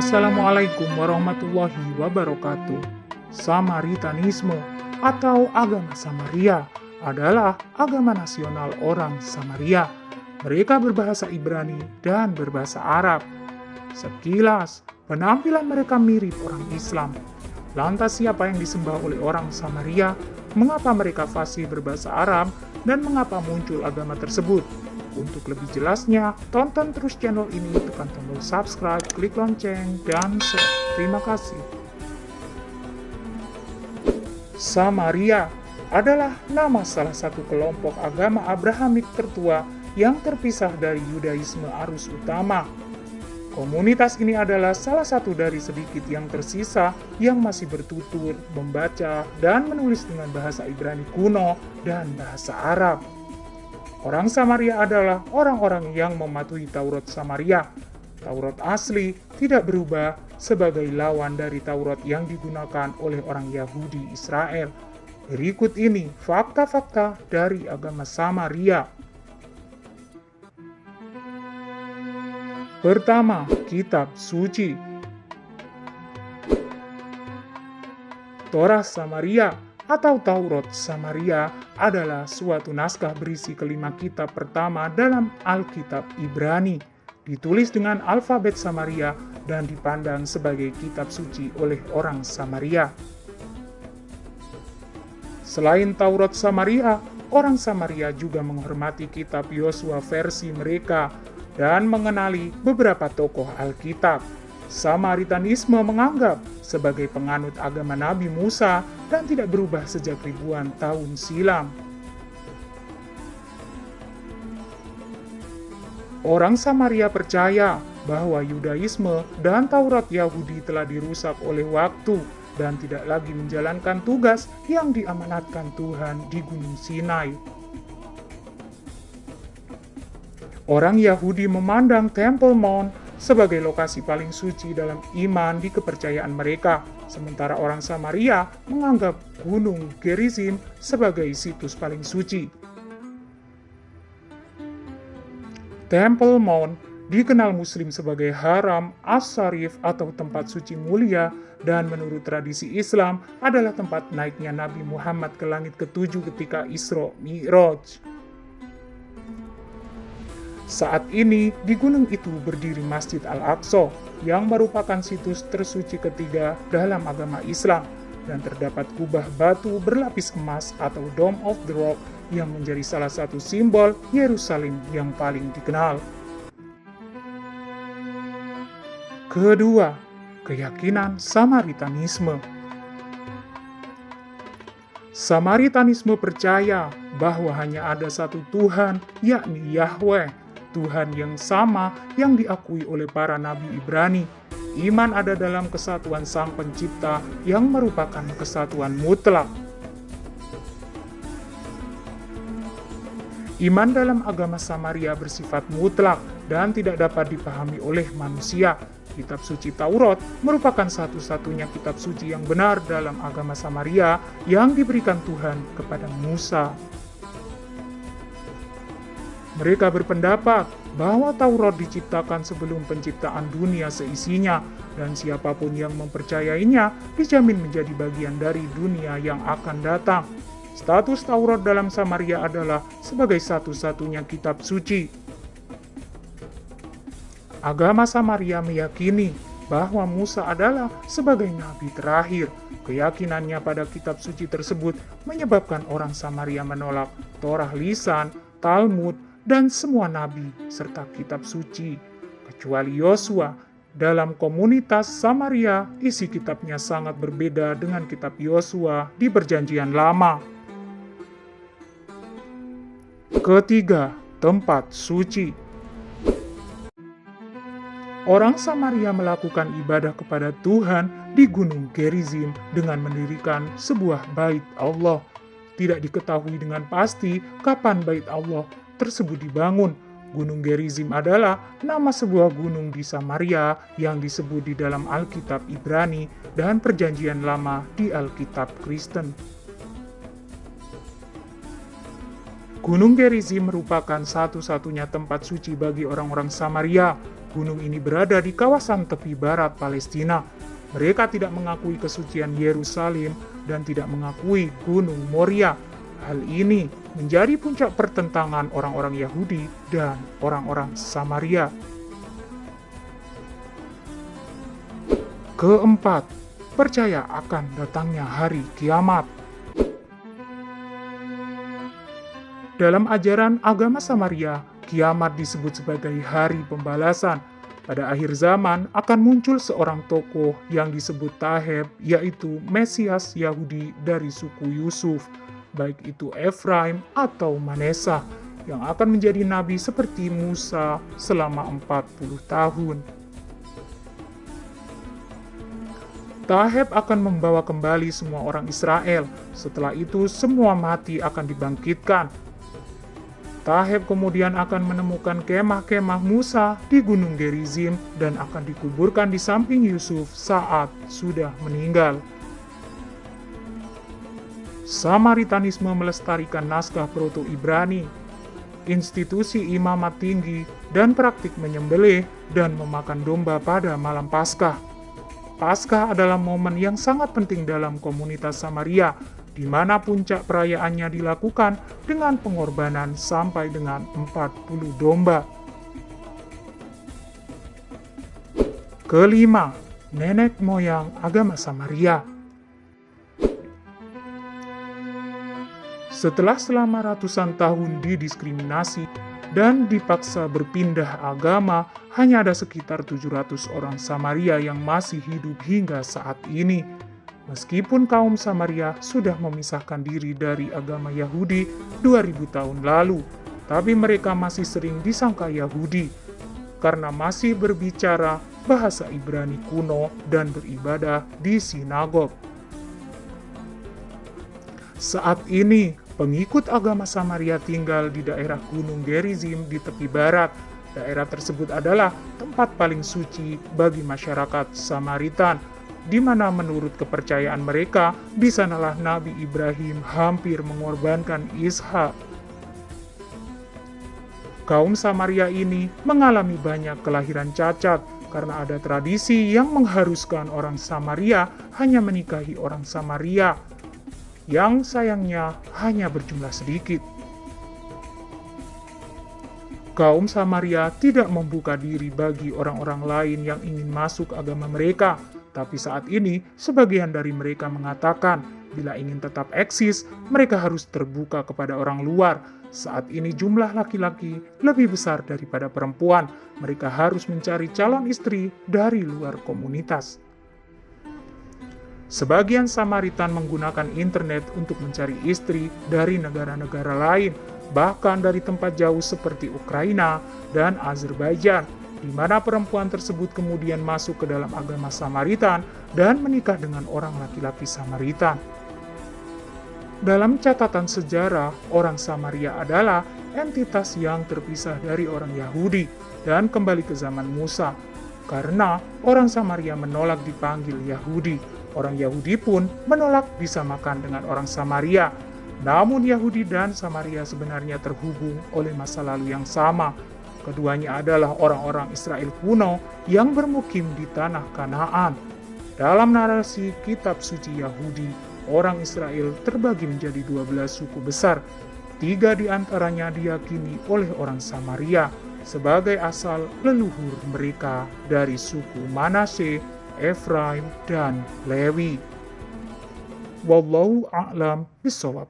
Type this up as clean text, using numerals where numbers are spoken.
Assalamualaikum warahmatullahi wabarakatuh. Samaritanisme atau agama Samaria adalah agama nasional orang Samaria. Mereka berbahasa Ibrani dan berbahasa Arab. Sekilas, penampilan mereka mirip orang Islam. Lantas siapa yang disembah oleh orang Samaria? Mengapa mereka fasih berbahasa Arab? Dan mengapa muncul agama tersebut? Untuk lebih jelasnya, tonton terus channel ini, tekan tombol subscribe, klik lonceng, dan share. Terima kasih. Samaria adalah nama salah satu kelompok agama Abrahamik tertua yang terpisah dari Yudaisme arus utama. Komunitas ini adalah salah satu dari sedikit yang tersisa yang masih bertutur, membaca, dan menulis dengan bahasa Ibrani kuno dan bahasa Arab. Orang Samaria adalah orang-orang yang mematuhi Taurat Samaria. Taurat asli tidak berubah sebagai lawan dari Taurat yang digunakan oleh orang Yahudi Israel. Berikut ini fakta-fakta dari agama Samaria. Pertama, Kitab Suci. Torah Samaria atau Taurat Samaria adalah suatu naskah berisi kelima kitab pertama dalam Alkitab Ibrani, ditulis dengan alfabet Samaria dan dipandang sebagai kitab suci oleh orang Samaria. Selain Taurat Samaria, orang Samaria juga menghormati kitab Yosua versi mereka dan mengenali beberapa tokoh Alkitab. Samaritanisme menganggap sebagai penganut agama Nabi Musa dan tidak berubah sejak ribuan tahun silam. Orang Samaria percaya bahwa Yudaisme dan Taurat Yahudi telah dirusak oleh waktu dan tidak lagi menjalankan tugas yang diamanatkan Tuhan di Gunung Sinai. Orang Yahudi memandang Temple Mount sebagai lokasi paling suci dalam iman di kepercayaan mereka, sementara orang Samaria menganggap Gunung Gerizim sebagai situs paling suci. Temple Mount dikenal Muslim sebagai Haram As-Sharif atau tempat suci mulia, dan menurut tradisi Islam adalah tempat naiknya Nabi Muhammad ke langit ketujuh ketika Isra Mi'raj. Saat ini, di gunung itu berdiri Masjid Al-Aqsa yang merupakan situs tersuci ketiga dalam agama Islam, dan terdapat kubah batu berlapis emas atau Dome of the Rock yang menjadi salah satu simbol Yerusalem yang paling dikenal. Kedua, keyakinan Samaritanisme. Samaritanisme percaya bahwa hanya ada satu Tuhan, yakni Yahweh, Tuhan yang sama yang diakui oleh para nabi Ibrani. Iman ada dalam kesatuan Sang Pencipta yang merupakan kesatuan mutlak. Iman dalam agama Samaria bersifat mutlak dan tidak dapat dipahami oleh manusia. Kitab suci Taurat merupakan satu-satunya kitab suci yang benar dalam agama Samaria yang diberikan Tuhan kepada Musa. Mereka berpendapat bahwa Taurat diciptakan sebelum penciptaan dunia seisinya, dan siapapun yang mempercayainya dijamin menjadi bagian dari dunia yang akan datang. Status Taurat dalam Samaria adalah sebagai satu-satunya kitab suci. Agama Samaria meyakini bahwa Musa adalah sebagai nabi terakhir. Keyakinannya pada kitab suci tersebut menyebabkan orang Samaria menolak Torah lisan, Talmud, dan semua nabi serta kitab suci, kecuali Yosua. Dalam komunitas Samaria, isi kitabnya sangat berbeda dengan kitab Yosua di Perjanjian Lama. Ketiga, tempat suci. Orang Samaria melakukan ibadah kepada Tuhan di Gunung Gerizim dengan mendirikan sebuah bait Allah. Tidak diketahui dengan pasti kapan bait Allah tersebut dibangun. Gunung Gerizim adalah nama sebuah gunung di Samaria yang disebut di dalam Alkitab Ibrani dan Perjanjian Lama di Alkitab Kristen. Gunung Gerizim merupakan satu-satunya tempat suci bagi orang-orang Samaria. Gunung ini berada di kawasan tepi barat Palestina. Mereka tidak mengakui kesucian Yerusalem dan tidak mengakui Gunung Moria. Hal ini menjadi puncak pertentangan orang-orang Yahudi dan orang-orang Samaria. Keempat, percaya akan datangnya hari kiamat. Dalam ajaran agama Samaria, kiamat disebut sebagai hari pembalasan. Pada akhir zaman akan muncul seorang tokoh yang disebut Taheb, yaitu Mesias Yahudi dari suku Yusuf, baik itu Efraim atau Manesa, yang akan menjadi nabi seperti Musa selama 40 tahun. Taheb akan membawa kembali semua orang Israel. Setelah itu semua mati akan dibangkitkan. Taheb kemudian akan menemukan kemah-kemah Musa di Gunung Gerizim dan akan dikuburkan di samping Yusuf saat sudah meninggal. Samaritanisme melestarikan naskah Proto-Ibrani, institusi imamat tinggi, dan praktik menyembelih dan memakan domba pada malam Paskah. Paskah adalah momen yang sangat penting dalam komunitas Samaria, di mana puncak perayaannya dilakukan dengan pengorbanan sampai dengan 40 domba. Kelima, nenek moyang agama Samaria. Setelah selama ratusan tahun didiskriminasi dan dipaksa berpindah agama, hanya ada sekitar 700 orang Samaria yang masih hidup hingga saat ini. Meskipun kaum Samaria sudah memisahkan diri dari agama Yahudi 2000 tahun lalu, tapi mereka masih sering disangka Yahudi karena masih berbicara bahasa Ibrani kuno dan beribadah di sinagog. Saat ini, pengikut agama Samaria tinggal di daerah Gunung Gerizim di tepi barat. Daerah tersebut adalah tempat paling suci bagi masyarakat Samaritan, di mana menurut kepercayaan mereka, di sanalah Nabi Ibrahim hampir mengorbankan Ishak. Kaum Samaria ini mengalami banyak kelahiran cacat karena ada tradisi yang mengharuskan orang Samaria hanya menikahi orang Samaria, yang sayangnya hanya berjumlah sedikit. Kaum Samaria tidak membuka diri bagi orang-orang lain yang ingin masuk agama mereka. Tapi saat ini, sebagian dari mereka mengatakan, bila ingin tetap eksis, mereka harus terbuka kepada orang luar. Saat ini jumlah laki-laki lebih besar daripada perempuan. Mereka harus mencari calon istri dari luar komunitas. Sebagian Samaritan menggunakan internet untuk mencari istri dari negara-negara lain, bahkan dari tempat jauh seperti Ukraina dan Azerbaijan, di mana perempuan tersebut kemudian masuk ke dalam agama Samaritan dan menikah dengan orang laki-laki Samaritan. Dalam catatan sejarah, orang Samaria adalah entitas yang terpisah dari orang Yahudi dan kembali ke zaman Musa, karena orang Samaria menolak dipanggil Yahudi. Orang Yahudi pun menolak disamakan dengan orang Samaria. Namun Yahudi dan Samaria sebenarnya terhubung oleh masa lalu yang sama. Keduanya adalah orang-orang Israel kuno yang bermukim di tanah Kanaan. Dalam narasi kitab suci Yahudi, orang Israel terbagi menjadi 12 suku besar. 3 di antaranya diyakini oleh orang Samaria sebagai asal leluhur mereka dari suku Manasye, Efraim, dan Lewi. Wallahu a'lam bishawab.